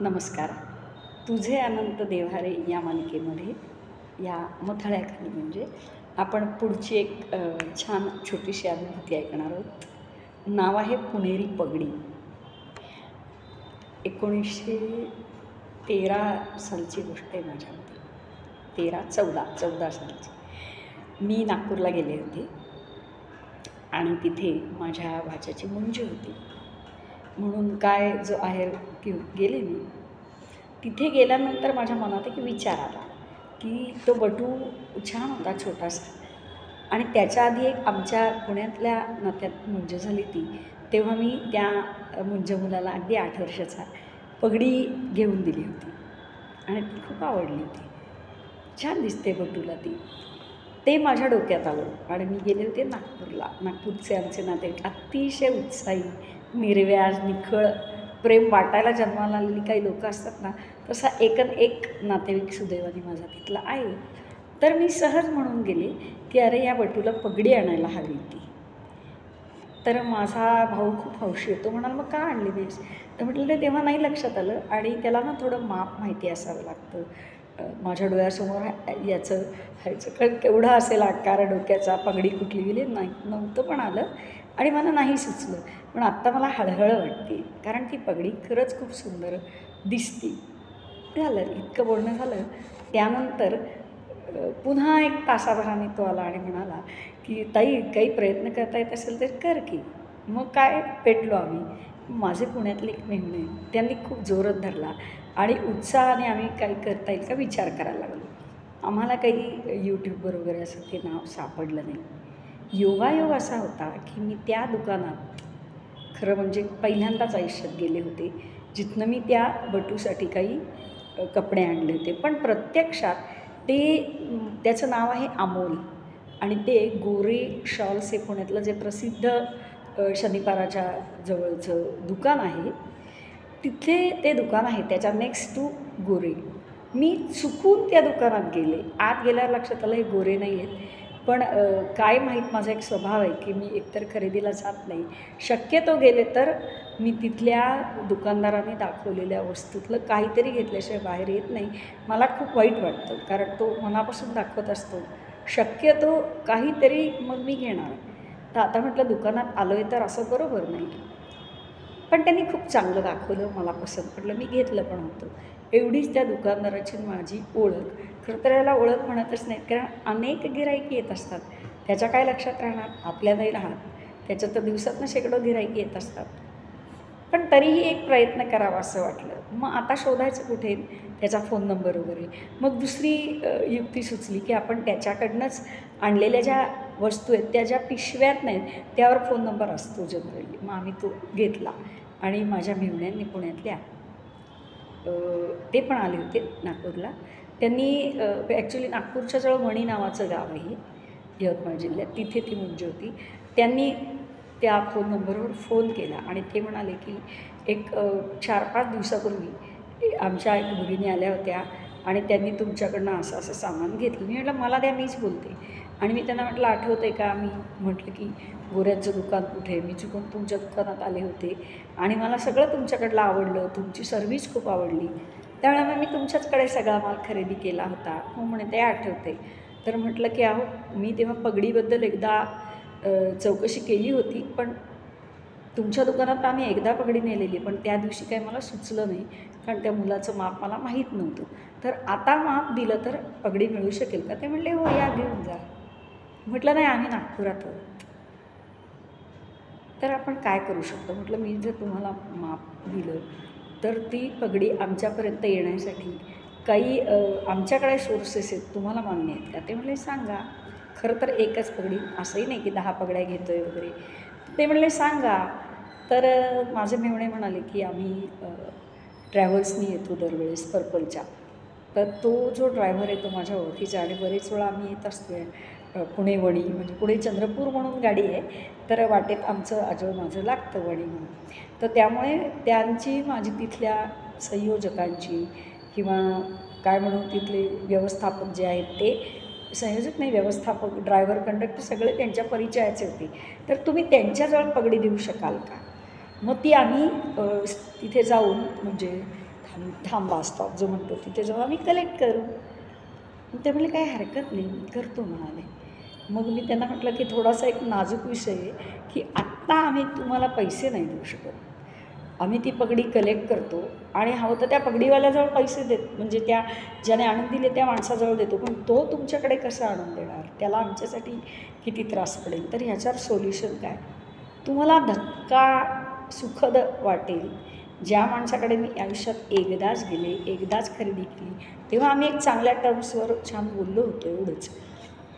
नमस्कार. तुझे अनंत देव्हारे या मालिकेमध्ये या मथळ्याखाली म्हणजे आपण पुढची एक छान छोटीशी अनुभूती ऐकणार आहोत. नाव आहे पुणेरी पगडी. 1913 सालची गोष्ट आहे माझ्या मते. 14 सालची. मी नागपूरला गेले होते आणि तिथे माझ्या भाच्याची मुंज होती म्हणून काय जो आहे की गेले मी. तिथे गेल्यानंतर माझ्या मनात एक विचार आला की तो बटू छान होता छोटासा आणि त्याच्या आधी एक आमच्या पुण्यातल्या नात्यात मुंज झाली ती. तेव्हा मी त्या मुंज मुलाला अगदी 8 वर्षाचा पगडी घेऊन दिली होती आणि ती खूप आवडली होती. छान दिसते बटूला ती. ते माझ्या डोक्यात आलं आणि मी गेले होते नागपूरला. नागपूरचे आमचे नातेवाईक अतिशय उत्साही, निर्व्याज, निखळ, प्रेम वाटायला जन्माला आलेली काही लोकं असतात ना, तसा एक नातेवाईक सुदैवाने माझा तिथला आहे. तर मी सहज म्हणून गेले की अरे या बटूला पगडी आणायला हवी होती. तर माझा भाऊ खूप हौशी होतो, म्हणाला मग का आणली नाहीस? तर म्हटलं ते तेव्हा नाही लक्षात आलं आणि त्याला ना थोडं माप माहिती असावं लागतं. माझ्या डोळ्यासमोर याचं ह्याचं कारण केवढा असेल आकार डोक्याचा, पगडी कुठली गेली नव्हतं पण आलं आणि मला नाही सुचलं. पण आत्ता मला हळहळ वाटते कारण ती पगडी खरंच खूप सुंदर दिसती. झालं इतकं बोलणं झालं. त्यानंतर पुन्हा 1 तासाभराने तो आला आणि म्हणाला की ताई काही प्रयत्न करता येत असेल तर कर की. मग काय पेटलो आम्ही. माझे पुण्यातले एक मेहुणे त्यांनी खूप जोरात धरला आणि उत्साहाने आम्ही काही करता येईल का विचार करायला लागलो. आम्हाला काही यूट्यूबवर वगैरे असं ते नाव सापडलं नाही. योगायोग असा होता की मी त्या दुकानात खरं म्हणजे पहिल्यांदाच आयुष्यात गेले होते जिथनं मी त्या बटूसाठी काही कपडे आणले होते. पण प्रत्यक्षात त्याचं नाव आहे अमोल आणि ते गोरे शॉल्स हे पुण्यातलं जे प्रसिद्ध शनिपाराच्या जवळचं दुकान आहे तिथे ते दुकान आहे. त्याच्या नेक्स्ट टू गोरे. मी चुकून त्या दुकानात गेले. आत गेल्यावर लक्षात आलं हे गोरे नाही आहेत. पण काय माहीत माझा एक स्वभाव आहे की मी एकतर खरेदीला जात नाही. शक्यतो गेले तर मी तिथल्या दुकानदाराने दाखवलेल्या वस्तूतलं काहीतरी घेतल्याशिवाय बाहेर येत नाही. मला खूप वाईट वाटतं कारण तो मनापासून दाखवत असतो. शक्यतो काहीतरी मग मी घेणार. तर आता म्हटलं दुकानात आलो आहे तर असं बरोबर नाही. पण त्यांनी खूप चांगलं दाखवलं, मला पसंत पडलं, मी घेतलं पण होतं. एवढीच त्या दुकानदाराची माझी ओळख. खरं तर याला ओळख म्हणतच नाहीत कारण अनेक गिऱ्हाईकी येत असतात. त्याच्या काय लक्षात राहणार? आपल्या नाही राहत. त्याच्या तर दिवसातनं शेकडो गिऱ्हाईकी येत असतात. पण तरीही एक प्रयत्न करावा असं वाटलं. मग आता शोधायचं कुठे? त्याचा फोन नंबर वगैरे. मग दुसरी युक्ती सुचली की आपण त्याच्याकडनंच आणलेल्या ज्या वस्तू आहेत त्या ज्या पिशव्यात नाहीत त्यावर फोन नंबर असतो जनरली. मग आम्ही तो घेतला आणि माझ्या मेहुण्यांनी पुण्यातल्या ते पण आले होते नागपूरला. त्यांनी ॲक्च्युली नागपूरच्या जवळ वणी नावाचं गाव आहे यवतमाळ जिल्ह्यात, तिथे ती मुंज होती. त्यांनी त्या फोन नंबरवर फोन केला आणि ते म्हणाले की एक 4-5 दिवसापूर्वी आमच्या एक भगिनी आल्या होत्या आणि त्यांनी तुमच्याकडनं असं असं सामान घेतलं. मी म्हटलं मला द्या, मीच बोलते. आणि मी त्यांना म्हटलं आठवतं आहे का? मी म्हटलं की गोऱ्यांचं दुकान कुठे आहे? मी चुकून तुमच्या दुकानात आले होते आणि मला सगळं तुमच्याकडलं आवडलं, तुमची सर्व्हिस खूप आवडली, त्यामुळे मग मी तुमच्याचकडे सगळा माल खरेदी केला होता. हो म्हणे ते आठवते. तर म्हटलं की अहो मी तेव्हा पगडीबद्दल एकदा चौकशी केली होती पण तुमच्या दुकानात आम्ही एकदा पगडी नेलेली पण त्या दिवशी काही मला सुचलं नाही कारण त्या मुलाचं माप मला माहीत नव्हतं. तर आता माप दिलं तर पगडी मिळू शकेल का? ते म्हटले हो या घेऊन जा. म्हटलं नाही आम्ही नागपुरात आहोत. तर आपण काय करू शकतो? म्हटलं मी जर तुम्हाला माप दिलं तर ती पगडी आमच्यापर्यंत येण्यासाठी काही आमच्याकडे सोर्सेस आहेत, तुम्हाला मान्य आहेत का? ते म्हटले सांगा. खरं तर एकच पगडी, असंही नाही की 10 पगड्या घेतो आहे वगैरे. ते म्हटले सांगा. तर माझे मेहुणे म्हणाले की आम्ही ट्रॅव्हल्सनी येतो दरवेळेस पर्पलच्या. तर तो जो ड्रायव्हर आहे तो माझ्या ओळखीचा आणि बरेच वेळा आम्ही येत असतो पुणे वणी म्हणजे पुणे चंद्रपूर म्हणून गाडी आहे. तर वाटेत आमचं आजोळ माझं लागतं वणी म्हणून. तर त्यामुळे त्यांची माझी तिथल्या संयोजकांची किंवा काय म्हणू तिथले व्यवस्थापक जे आहेत ते संयोजक नाही व्यवस्थापक ड्रायव्हर कंडक्टर सगळे त्यांच्या परिचयाचे होते. तर तुम्ही त्यांच्याजवळ पगडी देऊ शकाल का? मग ती आम्ही तिथे जाऊन म्हणजे थांबा स्टॉप जो म्हणतो तिथे जाऊ आम्ही कलेक्ट करू. ते म्हणले काही हरकत नाही, मी करतो म्हणाले. मग मी त्यांना म्हटलं की थोडासा एक नाजूक विषय आहे की आत्ता आम्ही तुम्हाला पैसे नाही देऊ शकत, आम्ही ती पगडी कलेक्ट करतो आणि हवं तर त्या पगडीवाल्याजवळ पैसे देत, म्हणजे त्या ज्याने आणून दिले त्या माणसाजवळ देतो, पण तो तुमच्याकडे कसं आणून देणार, त्याला आमच्यासाठी किती त्रास पडेल. तर ह्याच्यावर सोल्युशन काय, तुम्हाला धक्का सुखद वाटेल ज्या माणसाकडे मी आयुष्यात एकदाच गेले, एकदाच खरेदी केली, तेव्हा आम्ही एक चांगल्या टर्म्सवर छान बोललो होतो, एवढंच.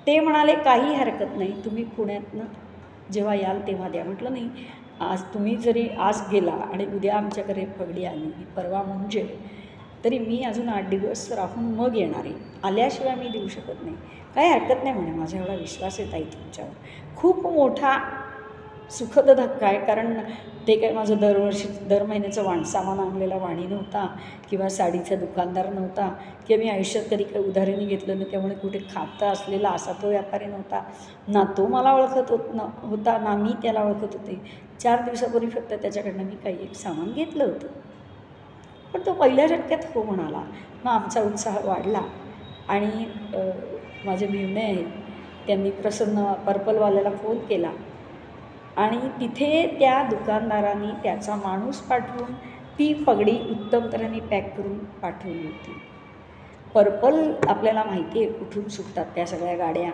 ते म्हणाले काही हरकत नाही, तुम्ही पुण्यातनं जेव्हा याल तेव्हा द्या. म्हटलं नाही, आज तुम्ही जरी आज गेला आणि उद्या आमच्याकडे पगडी आली, परवा म्हणजे, तरी मी अजून 8 दिवस राहून मग येणार आहे, आल्याशिवाय मी देऊ शकत नाही. काही हरकत नाही म्हणे, माझा एवढा विश्वास आहे ताई तुमच्यावर. खूप मोठा सुखद धक्का आहे, कारण ते काय माझं दर महिन्याचं सामान आणलेला वाणी नव्हता किंवा साडीचा दुकानदार नव्हता किंवा मी आयुष्यात कधी काही उधारीने घेतलं नाही, त्यामुळे कुठे खातं असलेला असा तो व्यापारी नव्हता, ना तो मला ओळखत होता ना मी त्याला ओळखत होते. 4 दिवसापूर्वी फक्त त्याच्याकडनं मी काही एक सामान घेतलं होतं, पण तो पहिल्या झटक्यात हो म्हणाला. मग आमचा उत्साह वाढला आणि माझे मेहुणे आहेत, त्यांनी प्रसन्न पर्पलवाल्याला फोन केला आणि तिथे त्या दुकानदारांनी त्याचा माणूस पाठवून ती पगडी उत्तम तऱ्हेने पॅक करून पाठवली होती. पर्पल आपल्याला माहिती आहे कुठून सुटतात त्या सगळ्या गाड्या,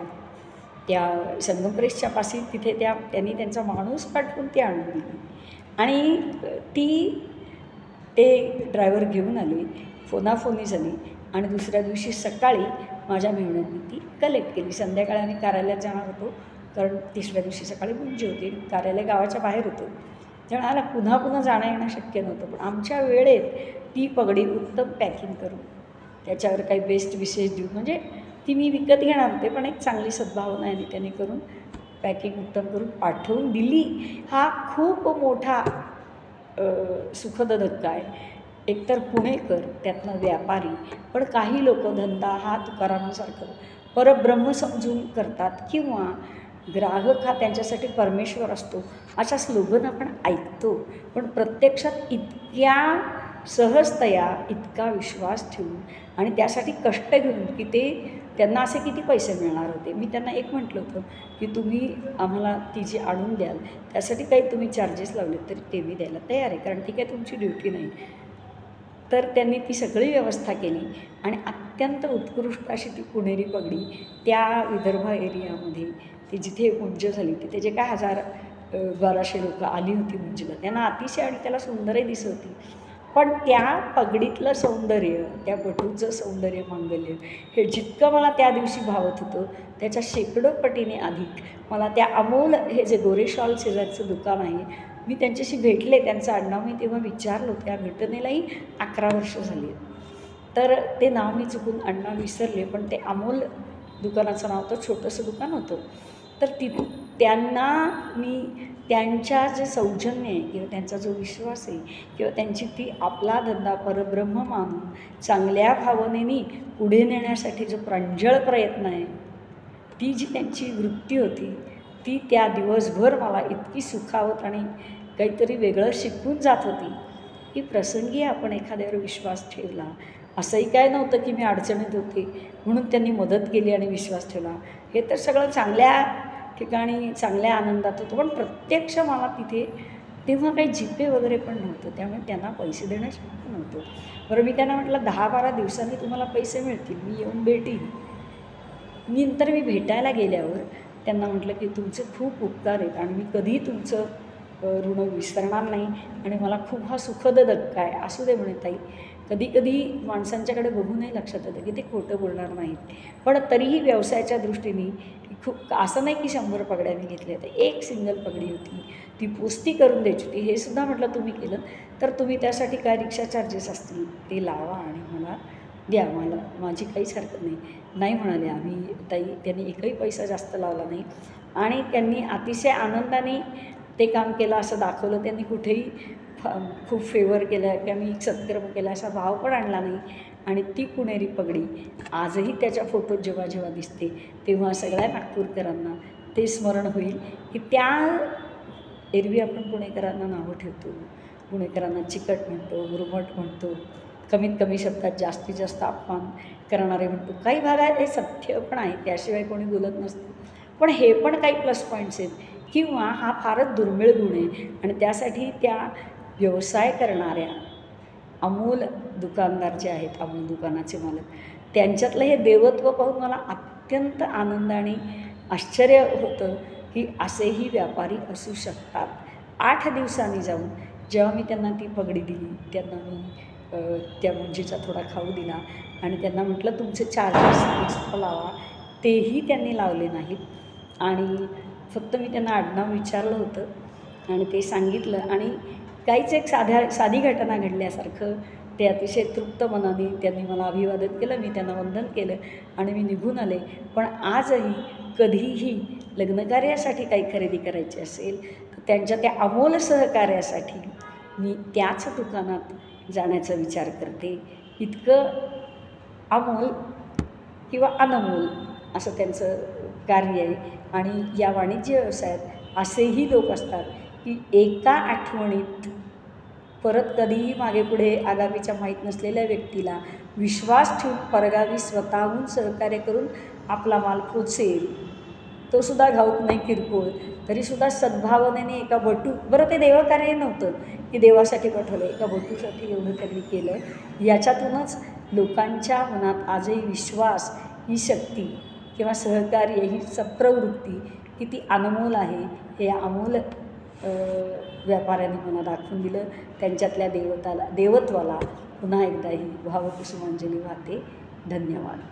त्या संगमप्रेसच्या पाशी तिथे त्यांनी त्यांचा माणूस पाठवून ती आणून दिली आणि ते ड्रायव्हर घेऊन आले, फोनाफोनी झाली आणि दुसऱ्या दिवशी सकाळी माझ्या मेहुण्यांनी ती कलेक्ट केली. संध्याकाळी आम्ही कार्यालयात जाणार होतो, कारण तिसऱ्या दिवशी सकाळी मुंजी होती, कार्यालय गावाच्या बाहेर होतं, त्यामुळे आला पुन्हा जाणं येणं शक्य नव्हतं. पण आमच्या वेळेत ती पगडी उत्तम पॅकिंग करून त्याच्यावर काही बेस्ट विशेष देऊ, म्हणजे ती मी विकत घेणार होते, पण एक चांगली सद्भावना आहे त्याने करून पॅकिंग उत्तम करून पाठवून दिली. हा खूप मोठा सुखद धक्का आहे. एकतर पुणेकर, त्यातनं व्यापारी, पण काही लोक धंदा हा तुकारामासारखं परब्रह्म समजून करतात किंवा ग्राहक हा त्यांच्यासाठी परमेश्वर असतो अशा स्लोगन आपण ऐकतो, पण प्रत्यक्षात इतक्या सहजतया इतका विश्वास ठेवून आणि त्यासाठी कष्ट घेऊन की ते त्यांना असे किती पैसे मिळणार होते. मी त्यांना एक म्हटलं होतं की तुम्ही आम्हाला ती जी आणून द्याल त्यासाठी काही तुम्ही चार्जेस लावले तरी ते मी द्यायला तयार आहे, कारण ती काय तुमची ड्युटी नाही. तर त्यांनी ती सगळी व्यवस्था केली आणि अत्यंत उत्कृष्ट अशी ती पुणेरी पगडी त्या विदर्भ एरियामध्ये ती जिथे मुंज झाली तिथे जे काय 1000-1200 लोकं आली होती मुंजीला, त्यांना अतिशय आणि त्याला सुंदरही दिसत होती. पण त्या पगडीतलं सौंदर्य, त्या बटूचं सौंदर्य, मांगल्य हे जितकं मला त्या दिवशी भावत होतं त्याच्या शेकडो पटीने अधिक मला त्या अमोल हे जे गोरे शॉल शेजारचं दुकान आहे, मी त्यांच्याशी भेटले, त्यांचं आडनाव मी तेव्हा विचारलं, त्या घटनेलाही 11 वर्ष झाली. तर ते नाव मी चुकून आडनाव विसरले, पण ते अमोल दुकानाचं नाव होतं, छोटंसं दुकान होतं. तर त्यांना मी त्यांच्या जे सौजन्य आहे किंवा त्यांचा जो विश्वास आहे किंवा त्यांची ती आपला धंदा परब्रह्म मानून चांगल्या भावनेने पुढे नेण्यासाठी जो प्रांजळ प्रयत्न आहे, ती जी त्यांची वृत्ती होती ती त्या दिवसभर मला इतकी सुखावत आणि काहीतरी वेगळं शिकून जात होती की प्रसंगी आपण एखाद्यावर विश्वास ठेवला. असंही काय नव्हतं की मी अडचणीत होते म्हणून त्यांनी मदत केली आणि विश्वास ठेवला, हे तर सगळं चांगल्या ठिकाणी चांगल्या आनंदात होतं. पण प्रत्यक्ष मला तिथे तेव्हा काही जीपे वगैरे पण नव्हतं, त्यामुळे त्यांना पैसे देणं शक्य नव्हतं. बरं, मी त्यांना म्हटलं 10-12 दिवसांनी तुम्हाला पैसे मिळतील, मी येऊन भेटीन. नंतर मी भेटायला गेल्यावर त्यांना म्हटलं की तुमचे खूप उपकार आहेत आणि मी कधीही तुमचं ऋण विसरणार नाही आणि मला खूप हा सुखद धक्का आहे. असू दे म्हणे ताई, कधी माणसांच्याकडे बघूनही लक्षात येतं की ते खोटं बोलणार नाहीत, पण तरीही व्यवसायाच्या दृष्टीने खूप असं नाही की 100 पगड्या मी घेतल्या, तर एक सिंगल पगडी होती, ती पोस्ती करून द्यायची होती. हे सुद्धा म्हटलं तुम्ही केलं तर तुम्ही त्यासाठी काय रिक्षा चार्जेस असतील ते लावा आणि मला द्या, मला माझी काहीच हरकत नाही. नाही म्हणाले आम्ही ताई, त्यांनी एकही पैसा जास्त लावला नाही आणि त्यांनी अतिशय आनंदाने ते काम केलं असं दाखवलं. त्यांनी कुठेही खूप फेवर केला किंवा मी सत्कर्म केला असा भाव पण आणला नाही. आणि ती पुणेरी पगडी आजही त्याच्या फोटोत जेव्हा जेव्हा दिसते तेव्हा सगळ्या नागपूरकरांना ते स्मरण होईल की त्या एरवी आपण पुणेकरांना नावं ठेवतो, पुणेकरांना चिकट म्हणतो, मुरमट म्हणतो, कमीत कमी शब्दात जास्तीत जास्त अपमान करणारे म्हणतो. काही भागात हे सत्य पण आहे, त्याशिवाय कोणी बोलत नसतं. पण हे पण काही प्लस पॉईंट्स आहेत, किंवा हा फारच दुर्मिळ गुण आहे. आणि त्यासाठी त्या व्यवसाय करणाऱ्या अमूल दुकानदार जे आहेत, अमूल दुकानाचे मालक, त्यांच्यातलं हे देवत्व पाहून मला अत्यंत आनंद आणि आश्चर्य होतं की असेही व्यापारी असू शकतात. 8 दिवसांनी जाऊन जेव्हा मी त्यांना ती पगडी दिली, त्यांना मी त्या मुंजीचा थोडा खाऊ दिला आणि त्यांना म्हटलं तुमचे चार्जेस एक्स्ट्रा लावा, तेही त्यांनी लावले नाहीत. आणि फक्त मी त्यांना आडनाव विचारलं होतं आणि ते सांगितलं. आणि काहीच एक साधी घटना घडल्यासारखं ते अतिशय तृप्त मनाने त्यांनी मला अभिवादन केलं. मी त्यांना वंदन केलं आणि मी निघून आले. पण आजही कधीही लग्नकार्यासाठी काही खरेदी करायची असेल तर त्यांच्या त्या अमोल सहकार्यासाठी मी त्याच दुकानात जाण्याचा विचार करते. इतकं अमोल किंवा अनमोल असं त्यांचं कार्य आहे. आणि या वाणिज्य व्यवसायात असेही लोक असतात की एका आठवणीत परत कधीही मागे पुढे आगामीच्या माहीत नसलेल्या व्यक्तीला विश्वास ठेवून परगावी स्वतःहून सहकार्य करून आपला माल पोचेल, तो सुद्धा घाऊक नाही, किरकोळ, तरीसुद्धा सद्भावनेने एका बरं ते देवकार्य नव्हतं की देवासाठी पाठवलं, एका बटूसाठी एवढं त्यांनी केलं. याच्यातूनच लोकांच्या मनात आजही विश्वास, ही शक्ती किंवा सहकार्य, ही सप्रवृत्ती किती अनमोल आहे हे अमोल व्यापाऱ्यांनी मला दाखवून दिलं. त्यांच्यातल्या देवत्वाला पुन्हा एकदा ही भावकुसुमांजली वाहते. धन्यवाद.